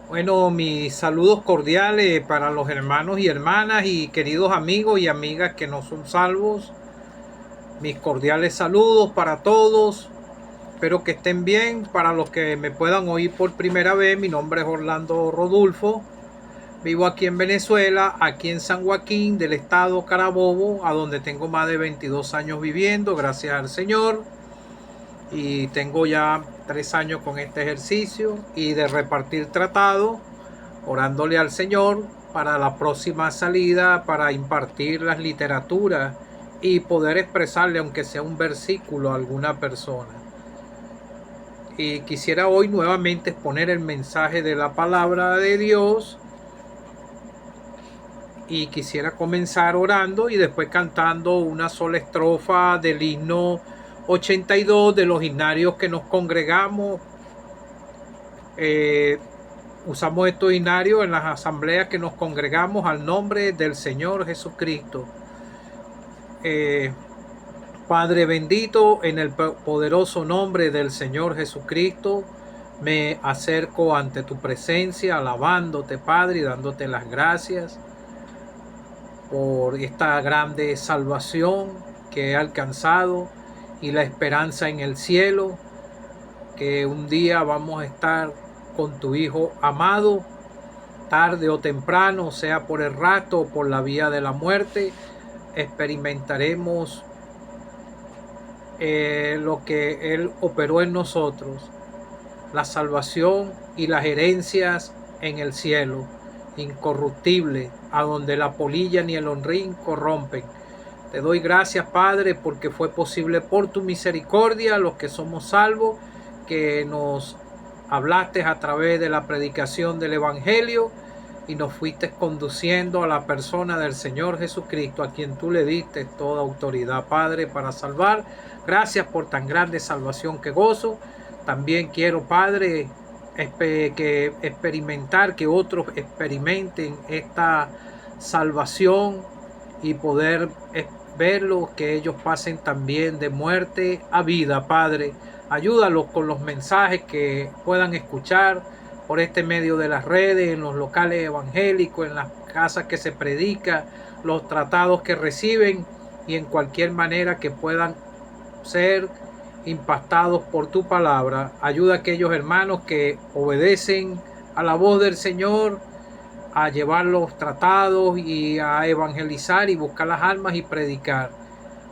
Bueno, mis saludos cordiales para los hermanos y hermanas y queridos amigos y amigas que no son salvos. Mis cordiales saludos para todos. Espero que estén bien. Para los que me puedan oír por primera vez, mi nombre es Orlando Rodulfo. Vivo aquí en Venezuela, aquí en San Joaquín del estado Carabobo, a donde tengo más de 22 años viviendo, gracias al Señor. Y tengo ya 3 años con este ejercicio y de repartir tratados, orándole al Señor para la próxima salida, para impartir las literaturas y poder expresarle, aunque sea un versículo, a alguna persona. Y quisiera hoy nuevamente exponer el mensaje de la palabra de Dios, y quisiera comenzar orando y después cantando una sola estrofa del himno 82 de los himnarios que nos congregamos. Eh, Usamos estos himnarios en las asambleas que nos congregamos al nombre del Señor Jesucristo. Padre bendito, en el poderoso nombre del Señor Jesucristo, me acerco ante tu presencia, alabándote, Padre, y dándote las gracias por esta grande salvación que he alcanzado y la esperanza en el cielo, que un día vamos a estar con tu Hijo amado, tarde o temprano, sea por el rato o por la vía de la muerte, experimentaremos lo que Él operó en nosotros, la salvación y las herencias en el cielo, incorruptible, a donde la polilla ni el honrín corrompen. Te doy gracias, Padre, porque fue posible por tu misericordia, los que somos salvos, que nos hablaste a través de la predicación del Evangelio y nos fuiste conduciendo a la persona del Señor Jesucristo, a quien tú le diste toda autoridad, Padre, para salvar. Gracias por tan grande salvación que gozo. También quiero, Padre, que experimentar, que otros experimenten esta salvación y poder verlo, que ellos pasen también de muerte a vida, Padre. Ayúdalos con los mensajes que puedan escuchar por este medio de las redes, en los locales evangélicos, en las casas que se predica, los tratados que reciben y en cualquier manera que puedan ser impactados por tu palabra. Ayuda a aquellos hermanos que obedecen a la voz del Señor a llevar los tratados y a evangelizar y buscar las almas y predicar.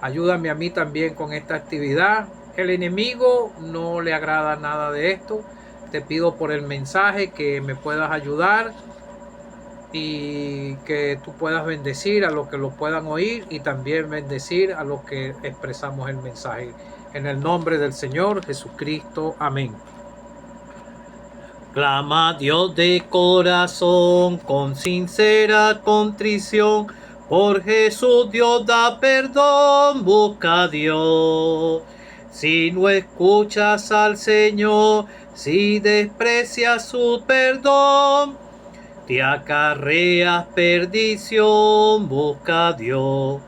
Ayúdame a mí también con esta actividad. El enemigo no le agrada nada de esto. Te pido por el mensaje que me puedas ayudar y que tú puedas bendecir a los que lo puedan oír y también bendecir a los que expresamos el mensaje. En el nombre del Señor Jesucristo. Amén. Clama a Dios de corazón con sincera contrición. Por Jesús Dios da perdón, busca a Dios. Si no escuchas al Señor, si desprecias su perdón, te acarreas perdición, busca a Dios.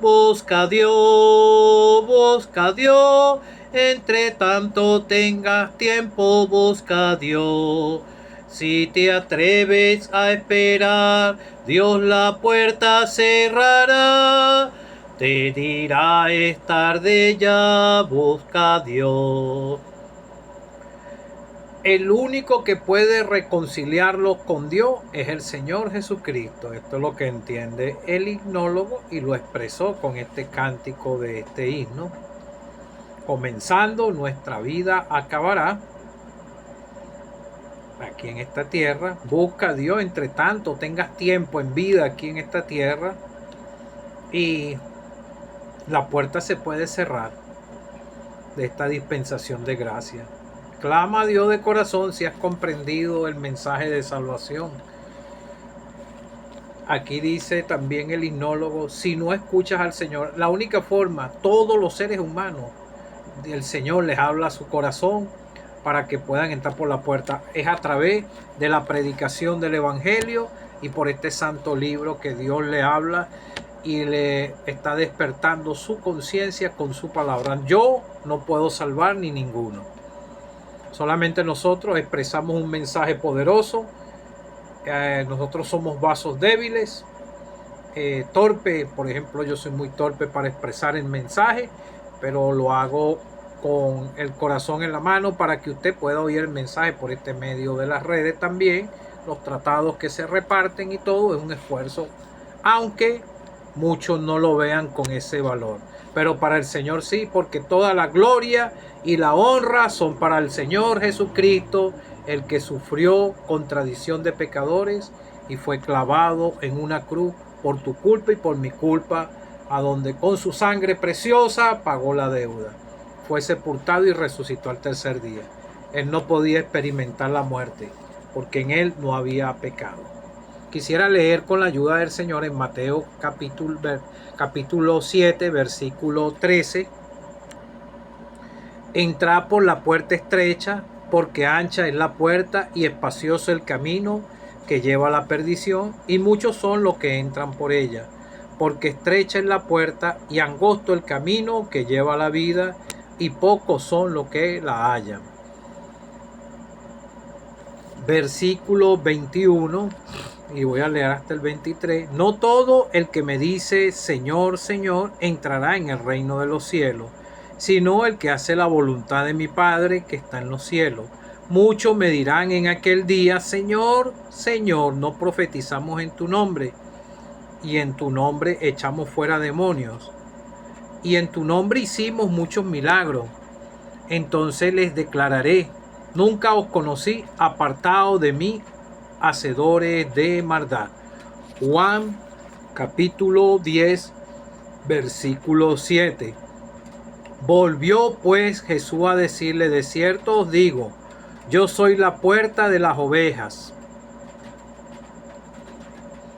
Busca a Dios, busca a Dios, entre tanto tengas tiempo, busca a Dios. Si te atreves a esperar, Dios la puerta cerrará. Te dirá es tarde ya, busca a Dios. El único que puede reconciliarlos con Dios es el Señor Jesucristo. Esto es lo que entiende el himnólogo y lo expresó con este cántico de este himno. Comenzando, nuestra vida acabará aquí en esta tierra. Busca a Dios entre tanto tengas tiempo en vida aquí en esta tierra y la puerta se puede cerrar de esta dispensación de gracia. Clama a Dios de corazón si has comprendido el mensaje de salvación. Aquí dice también el himnólogo, si no escuchas al Señor, la única forma, todos los seres humanos, el Señor les habla a su corazón para que puedan entrar por la puerta, es a través de la predicación del Evangelio y por este santo libro que Dios le habla y le está despertando su conciencia con su palabra. Yo no puedo salvar ni ninguno. Solamente nosotros expresamos un mensaje poderoso Nosotros somos vasos débiles, torpe. Por ejemplo, yo soy muy torpe para expresar el mensaje, pero lo hago con el corazón en la mano para que usted pueda oír el mensaje por este medio de las redes también. Los tratados que se reparten y todo es un esfuerzo, aunque muchos no lo vean con ese valor, pero para el Señor sí, porque toda la gloria y la honra son para el Señor Jesucristo, el que sufrió contradicción de pecadores y fue clavado en una cruz por tu culpa y por mi culpa, a donde con su sangre preciosa pagó la deuda. Fue sepultado y resucitó al tercer día. Él no podía experimentar la muerte, porque en él no había pecado. Quisiera leer con la ayuda del Señor en Mateo capítulo 7, versículo 13. Entrad por la puerta estrecha, porque ancha es la puerta y espacioso el camino que lleva a la perdición, y muchos son los que entran por ella. Porque estrecha es la puerta y angosto el camino que lleva a la vida, y pocos son los que la hallan. Versículo 21, y voy a leer hasta el 23. No todo el que me dice Señor, Señor, entrará en el reino de los cielos, sino el que hace la voluntad de mi Padre que está en los cielos. Muchos me dirán en aquel día, Señor, Señor, no profetizamos en tu nombre, y en tu nombre echamos fuera demonios, y en tu nombre hicimos muchos milagros. Entonces les declararé, nunca os conocí, apartados de mí, hacedores de maldad. Juan capítulo 10, versículo 7. Volvió pues Jesús a decirle, de cierto os digo, yo soy la puerta de las ovejas.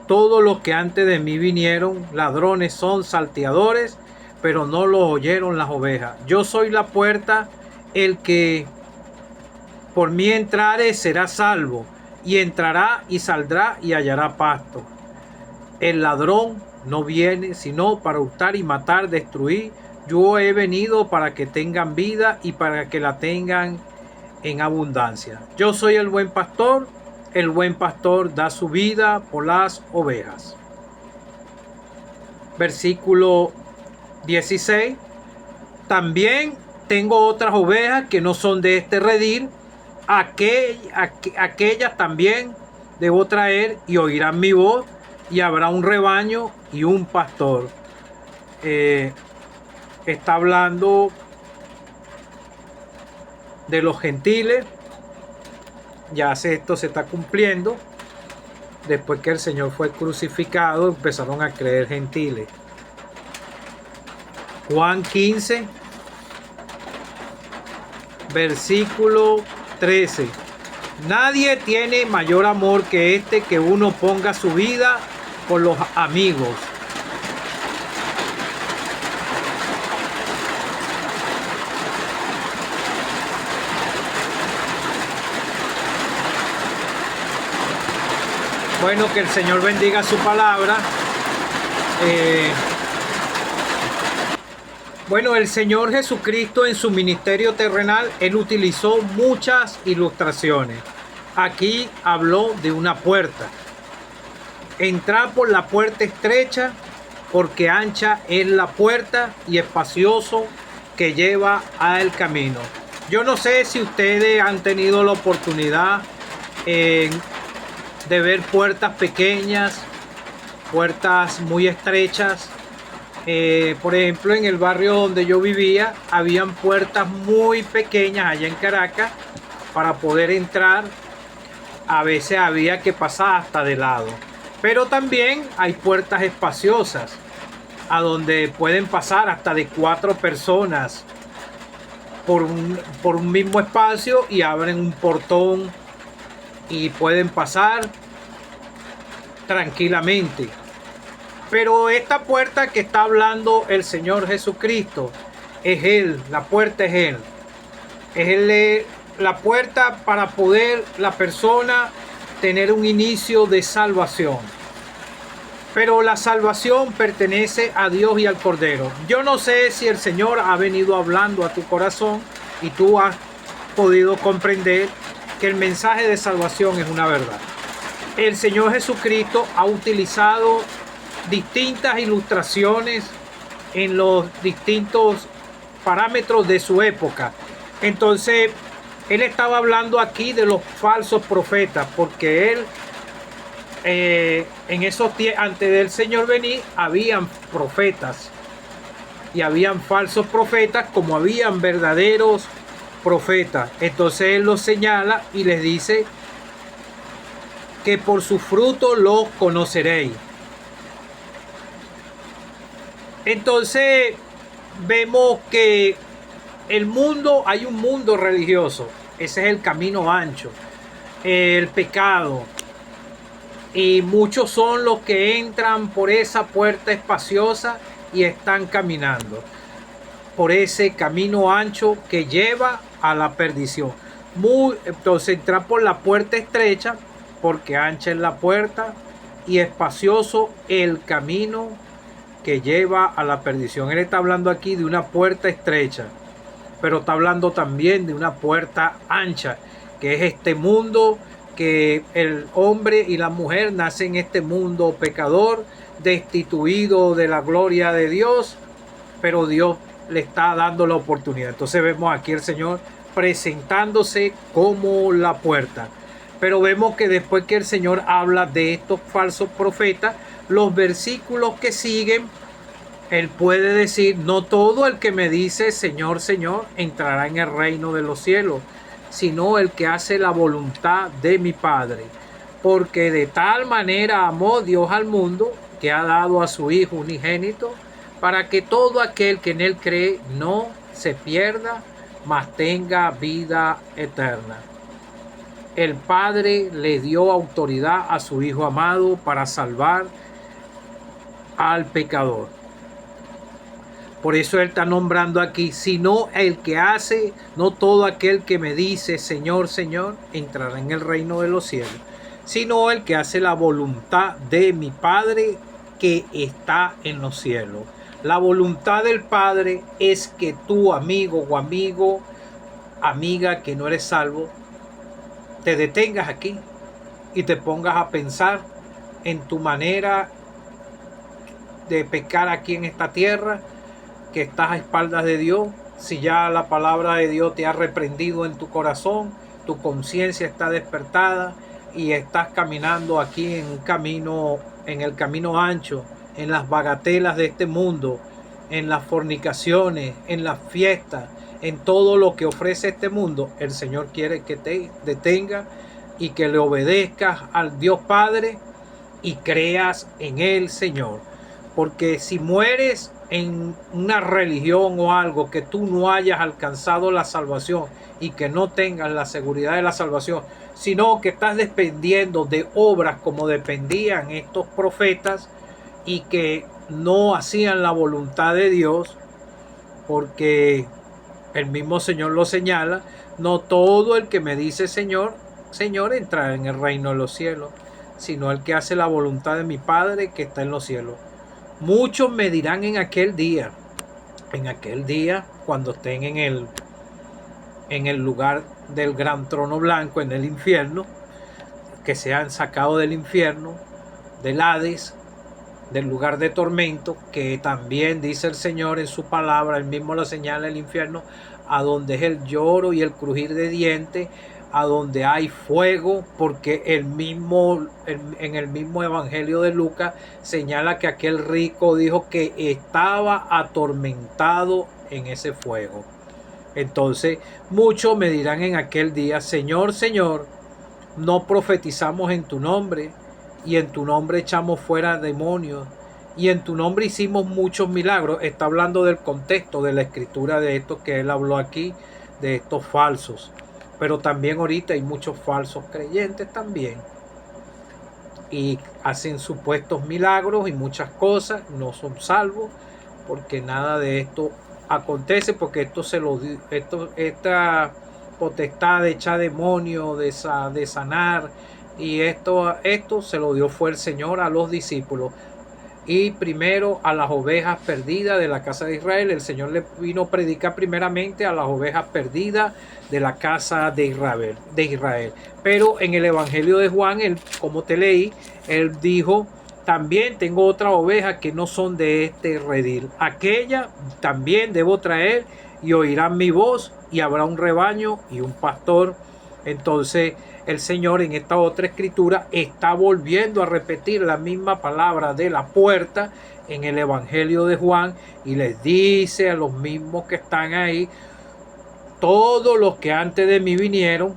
Todos los que antes de mí vinieron, ladrones son, salteadores, pero no los oyeron las ovejas. Yo soy la puerta, el que por mí entrare será salvo, y entrará y saldrá y hallará pasto. El ladrón no viene sino para hurtar y matar, destruir. Yo he venido para que tengan vida y para que la tengan en abundancia. Yo soy el buen pastor da su vida por las ovejas. Versículo 16. También tengo otras ovejas que no son de este redil, aquellas también debo traer y oirán mi voz, y habrá un rebaño y un pastor. Está hablando de los gentiles. Ya esto se está cumpliendo. Después que el Señor fue crucificado, empezaron a creer gentiles. Juan 15, versículo 13. Nadie tiene mayor amor que este, que uno ponga su vida por los amigos. Bueno, que el Señor bendiga su palabra. Bueno, el Señor Jesucristo en su ministerio terrenal, Él utilizó muchas ilustraciones. Aquí habló de una puerta. Entrad por la puerta estrecha, porque ancha es la puerta y espacioso que lleva al camino. Yo no sé si ustedes han tenido la oportunidad de ver puertas pequeñas, puertas muy estrechas. Por ejemplo, en el barrio donde yo vivía, habían puertas muy pequeñas allá en Caracas. Para poder entrar, a veces había que pasar hasta de lado. Pero también hay puertas espaciosas, a donde pueden pasar hasta de 4 personas por un mismo espacio, y abren un portón y pueden pasar tranquilamente. Pero esta puerta que está hablando el Señor Jesucristo es Él, la puerta es Él. Es Él, la puerta para poder la persona tener un inicio de salvación. Pero la salvación pertenece a Dios y al Cordero. Yo no sé si el Señor ha venido hablando a tu corazón y tú has podido comprender que el mensaje de salvación es una verdad. el Señor Jesucristo ha utilizado distintas ilustraciones en los distintos parámetros de su época. Entonces, él estaba hablando aquí de los falsos profetas, porque él, en esos tiempos, antes del Señor venir, habían profetas y habían falsos profetas como habían verdaderos profetas. Entonces él los señala y les dice que por su fruto los conoceréis. Entonces vemos que el mundo, hay un mundo religioso, ese es el camino ancho, el pecado, y muchos son los que entran por esa puerta espaciosa y están caminando por ese camino ancho que lleva a la perdición. Entonces entrar por la puerta estrecha, porque ancha es la puerta y espacioso el camino que lleva a la perdición. Él está hablando aquí de una puerta estrecha, pero está hablando también de una puerta ancha, que es este mundo, que el hombre y la mujer nacen en este mundo pecador, destituido de la gloria de Dios, pero Dios le está dando la oportunidad. Entonces vemos aquí el Señor presentándose como la puerta. Pero vemos que después que el Señor habla de estos falsos profetas, los versículos que siguen, Él puede decir: no todo el que me dice Señor, Señor, entrará en el reino de los cielos, sino el que hace la voluntad de mi Padre. Porque de tal manera amó Dios al mundo, que ha dado a su Hijo unigénito, para que todo aquel que en Él cree no se pierda, mas tenga vida eterna. El Padre le dio autoridad a su Hijo amado para salvar al pecador. Por eso Él está nombrando aquí: sino el que hace, no todo aquel que me dice Señor, Señor, entrará en el reino de los cielos, sino el que hace la voluntad de mi Padre que está en los cielos. La voluntad del Padre es que tú, amigo o amiga que no eres salvo, te detengas aquí y te pongas a pensar en tu manera de pecar aquí en esta tierra, que estás a espaldas de Dios. Si ya la palabra de Dios te ha reprendido en tu corazón, tu conciencia está despertada y estás caminando aquí en un camino, en el camino ancho, en las bagatelas de este mundo, en las fornicaciones, en las fiestas, en todo lo que ofrece este mundo, el Señor quiere que te detenga y que le obedezcas al Dios Padre y creas en el Señor. Porque si mueres en una religión o algo que tú no hayas alcanzado la salvación y que no tengas la seguridad de la salvación, sino que estás dependiendo de obras como dependían estos profetas y que no hacían la voluntad de Dios, porque el mismo Señor lo señala: no todo el que me dice Señor, Señor, entrará en el reino de los cielos, sino el que hace la voluntad de mi Padre que está en los cielos. Muchos me dirán en aquel día, cuando estén en el lugar del gran trono blanco, en el infierno, que sean sacados del infierno, del Hades, del lugar de tormento, que también dice el Señor en su palabra, él mismo lo señala, el infierno, a donde es el lloro y el crujir de dientes, a donde hay fuego, porque en el mismo evangelio de Lucas señala que aquel rico dijo que estaba atormentado en ese fuego. Entonces muchos me dirán en aquel día: Señor, Señor, no profetizamos en tu nombre, y en tu nombre echamos fuera demonios, y en tu nombre hicimos muchos milagros. Está hablando del contexto de la escritura de esto que él habló aquí, de estos falsos. Pero también ahorita hay muchos falsos creyentes también, y hacen supuestos milagros y muchas cosas, no son salvos, porque nada de esto acontece, porque esta potestad de echar demonios, de sanar, y esto se lo dio fue el Señor a los discípulos. y primero a las ovejas perdidas de la casa de Israel. El Señor le vino a predicar primeramente a las ovejas perdidas de la casa de Israel. Pero en el Evangelio de Juan, él, como te leí, él dijo: también tengo otras ovejas que no son de este redil. Aquella también debo traer, y oirán mi voz, y habrá un rebaño y un pastor. Entonces el Señor en esta otra escritura está volviendo a repetir la misma palabra de la puerta en el Evangelio de Juan, y les dice a los mismos que están ahí: todos los que antes de mí vinieron,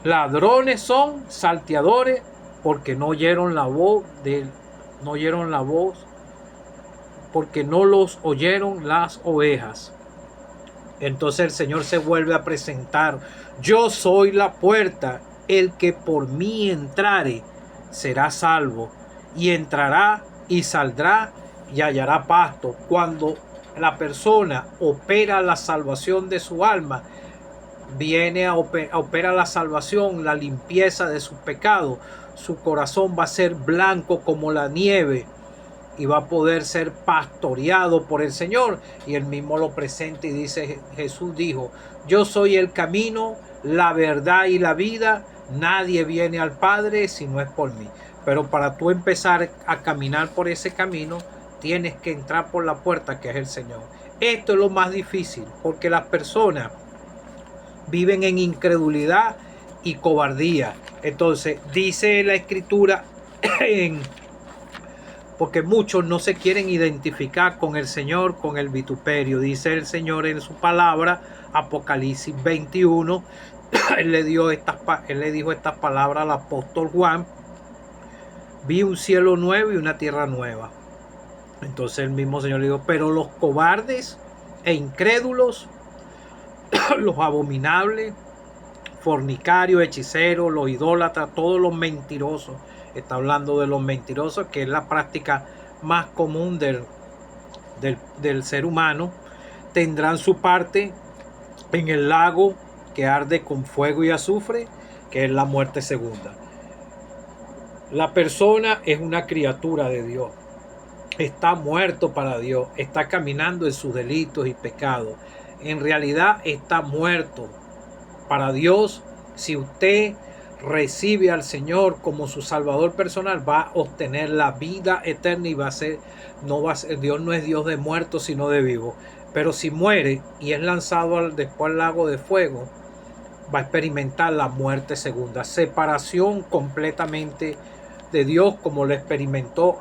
ladrones son, salteadores, porque no oyeron la voz porque no los oyeron las ovejas. Entonces el Señor se vuelve a presentar: yo soy la puerta, el que por mí entrare será salvo, y entrará y saldrá y hallará pasto. Cuando la persona opera la salvación de su alma, viene a opera la salvación, la limpieza de sus pecados, su corazón va a ser blanco como la nieve, y va a poder ser pastoreado por el Señor. Y él mismo lo presenta y dice: Jesús dijo: yo soy el camino, la verdad y la vida, nadie viene al Padre si no es por mí. Pero para tú empezar a caminar por ese camino, tienes que entrar por la puerta, que es el Señor. Esto es lo más difícil, porque las personas viven en incredulidad y cobardía. Entonces dice la escritura porque muchos no se quieren identificar con el Señor, con el vituperio. Dice el Señor en su palabra, Apocalipsis 21, él le dijo estas palabras al apóstol Juan: vi un cielo nuevo y una tierra nueva. Entonces el mismo Señor le dijo: pero los cobardes e incrédulos, los abominables, fornicarios, hechiceros, los idólatras, todos los mentirosos. Está hablando de los mentirosos, que es la práctica más común del ser humano. Tendrán su parte en el lago que arde con fuego y azufre, que es la muerte segunda. La persona es una criatura de Dios. Está muerto para Dios. Está caminando en sus delitos y pecados. En realidad está muerto para Dios. Si usted recibe al Señor como su Salvador personal, va a obtener la vida eterna, y Dios no es Dios de muertos sino de vivos. Pero si muere y es lanzado después al lago de fuego, va a experimentar la muerte segunda, separación completamente de Dios, como lo experimentó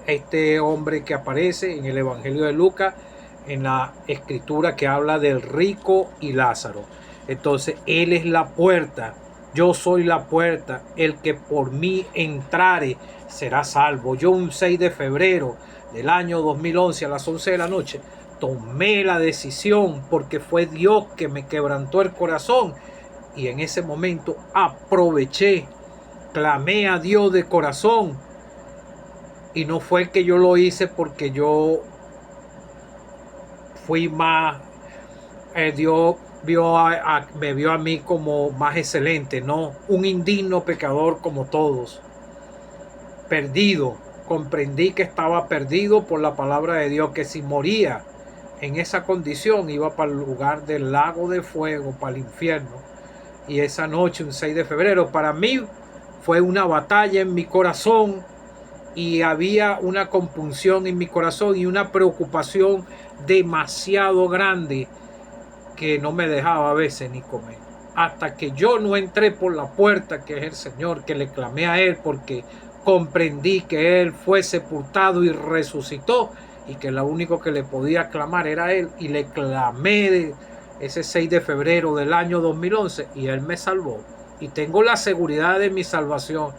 este hombre que aparece en el Evangelio de Lucas, en la escritura que habla del rico y Lázaro. Entonces él es la puerta. Yo soy la puerta, el que por mí entrare será salvo. Yo un 6 de febrero del año 2011 a las 11 de la noche tomé la decisión, porque fue Dios que me quebrantó el corazón, y en ese momento aproveché, clamé a Dios de corazón, y no fue que yo lo hice porque yo fui más, Dios me vio a mí como más excelente. No, un indigno pecador como todos, perdido. Comprendí que estaba perdido por la palabra de Dios, que si moría en esa condición iba para el lugar del lago de fuego, para el infierno. Y esa noche, un 6 de febrero, para mí fue una batalla en mi corazón, y había una compunción en mi corazón y una preocupación demasiado grande, que no me dejaba a veces ni comer. Hasta que yo no entré por la puerta, que es el Señor, que le clamé a Él, porque comprendí que Él fue sepultado y resucitó, y que lo único que le podía clamar era Él, y le clamé ese 6 de febrero del año 2011, y Él me salvó. Y tengo la seguridad de mi salvación,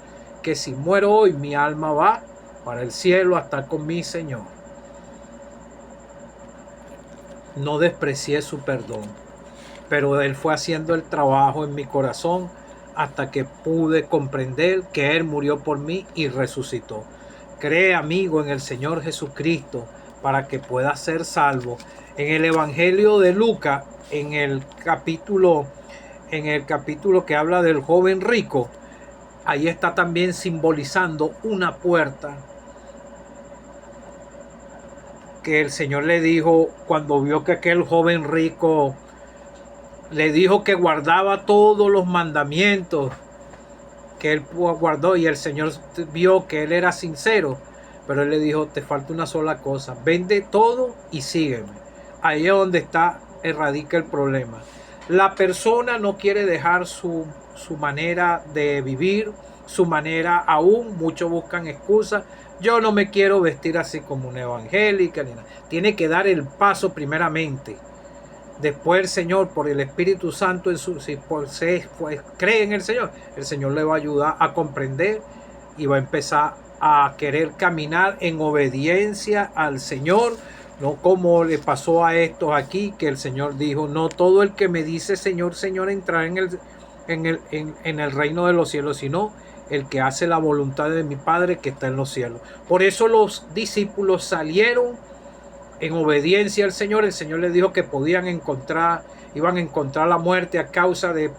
que si muero hoy, mi alma va para el cielo a estar con mi Señor. No desprecié su perdón, pero Él fue haciendo el trabajo en mi corazón hasta que pude comprender que Él murió por mí y resucitó. Cree, amigo, en el Señor Jesucristo para que puedas ser salvo. En el Evangelio de Lucas, en el capítulo que habla del joven rico, ahí está también simbolizando una puerta. que el Señor le dijo, cuando vio que aquel joven rico le dijo que guardaba todos los mandamientos que él guardó, y el Señor vio que él era sincero, pero él le dijo, te falta una sola cosa, vende todo y sígueme. Ahí es donde radica el problema. La persona no quiere dejar su manera de vivir, su manera, aún muchos buscan excusas. Yo no me quiero vestir así como una evangélica ni nada. Tiene que dar el paso primeramente. Después el Señor, por el Espíritu Santo, si cree en el Señor le va a ayudar a comprender y va a empezar a querer caminar en obediencia al Señor, no como le pasó a estos aquí, que el Señor dijo, no todo el que me dice Señor, Señor entrará en el reino de los cielos, sino el que hace la voluntad de mi Padre que está en los cielos. Por eso los discípulos salieron en obediencia al Señor. El Señor les dijo que iban a encontrar la muerte a causa de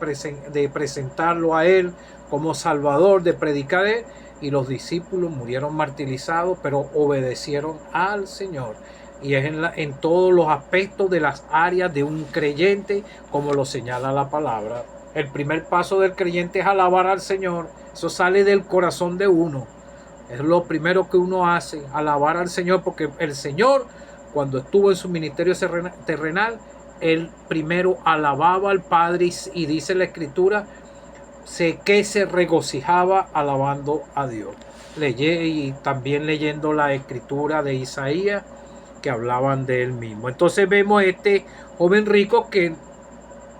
presentarlo a Él como Salvador, de predicar de Él, y los discípulos murieron martirizados, pero obedecieron al Señor. Y es en todos los aspectos de las áreas de un creyente, como lo señala la palabra. El primer paso del creyente es alabar al Señor. Eso sale del corazón de uno. Es lo primero que uno hace, alabar al Señor, porque el Señor, cuando estuvo en su ministerio terrenal, él primero alababa al Padre, y dice la Escritura que se regocijaba alabando a Dios. Y también leyendo la Escritura de Isaías, que hablaban de él mismo. Entonces vemos este joven rico que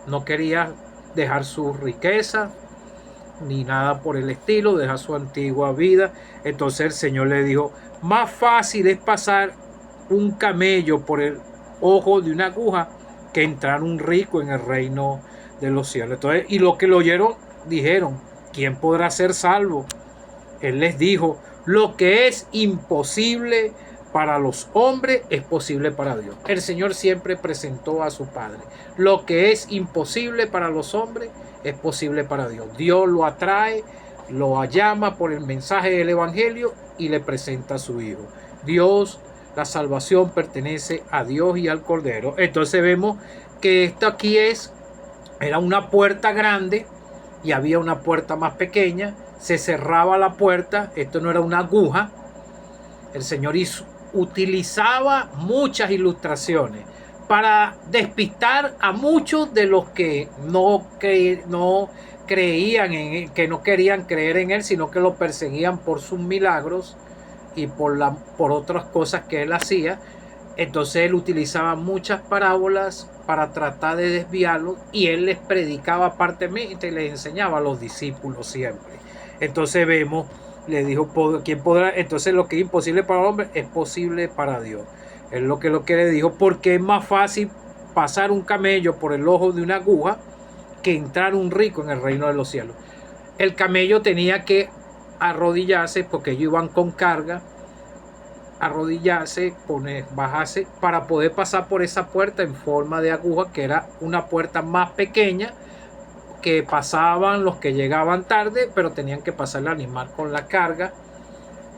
no quería dejar su riqueza ni nada por el estilo, dejar su antigua vida. Entonces el Señor le dijo, más fácil es pasar un camello por el ojo de una aguja que entrar un rico en el reino de los cielos. Entonces, y los que lo oyeron dijeron, ¿quién podrá ser salvo? Él les dijo, lo que es imposible para los hombres es posible para Dios. El Señor siempre presentó a su Padre. Lo que es imposible para los hombres es posible para Dios. Dios lo atrae, lo llama por el mensaje del Evangelio y le presenta a su Hijo. Dios, la salvación pertenece a Dios y al Cordero. Entonces vemos que esto aquí era una puerta grande y había una puerta más pequeña. Se cerraba la puerta. Esto no era una aguja. El Señor utilizaba muchas ilustraciones para despistar a muchos de los que no creían en él, que no querían creer en él, sino que lo perseguían por sus milagros y por otras cosas que él hacía. Entonces él utilizaba muchas parábolas para tratar de desviarlos, y él les predicaba apartemente y les enseñaba a los discípulos siempre. Entonces vemos, le dijo, ¿quién podrá? Entonces lo que es imposible para el hombre es posible para Dios. Es lo que le dijo, porque es más fácil pasar un camello por el ojo de una aguja que entrar un rico en el reino de los cielos. El camello tenía que arrodillarse, porque ellos iban con carga, arrodillarse, bajarse para poder pasar por esa puerta en forma de aguja, que era una puerta más pequeña, que pasaban los que llegaban tarde, pero tenían que pasar el animal con la carga.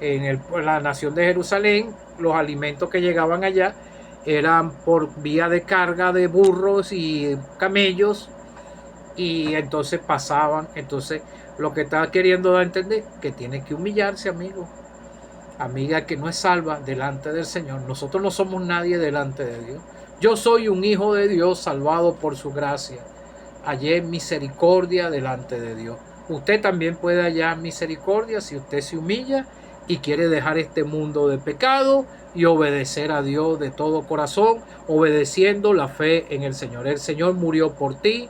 En la nación de Jerusalén, los alimentos que llegaban allá eran por vía de carga de burros y camellos, y entonces pasaban. Entonces lo que estaba queriendo dar a entender, que tiene que humillarse, amigo, amiga, que no es salva delante del Señor. Nosotros no somos nadie delante de Dios. Yo soy un hijo de Dios salvado por su gracia. Hallé misericordia delante de Dios. Usted también puede hallar misericordia si usted se humilla y quiere dejar este mundo de pecado y obedecer a Dios de todo corazón, obedeciendo la fe en el Señor. El Señor murió por ti,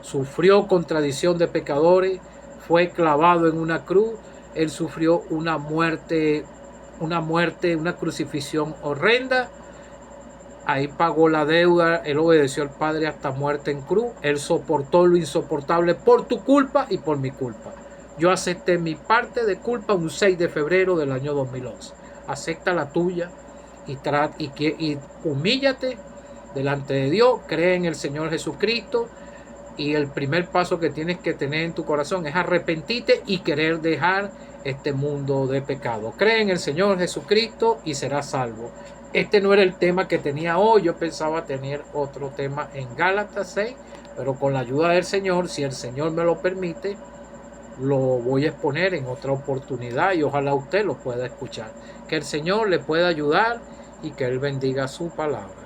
sufrió contradicción de pecadores, fue clavado en una cruz. Él sufrió una muerte, una crucifixión horrenda. Ahí pagó la deuda. Él obedeció al Padre hasta muerte en cruz. Él soportó lo insoportable por tu culpa y por mi culpa. Yo acepté mi parte de culpa un 6 de febrero del año 2011. Acepta la tuya y humíllate delante de Dios. Cree en el Señor Jesucristo. Y el primer paso que tienes que tener en tu corazón es arrepentirte y querer dejar este mundo de pecado. Cree en el Señor Jesucristo y serás salvo. Este no era el tema que tenía hoy, yo pensaba tener otro tema en Gálatas 6, pero con la ayuda del Señor, si el Señor me lo permite, lo voy a exponer en otra oportunidad y ojalá usted lo pueda escuchar. Que el Señor le pueda ayudar y que Él bendiga su palabra.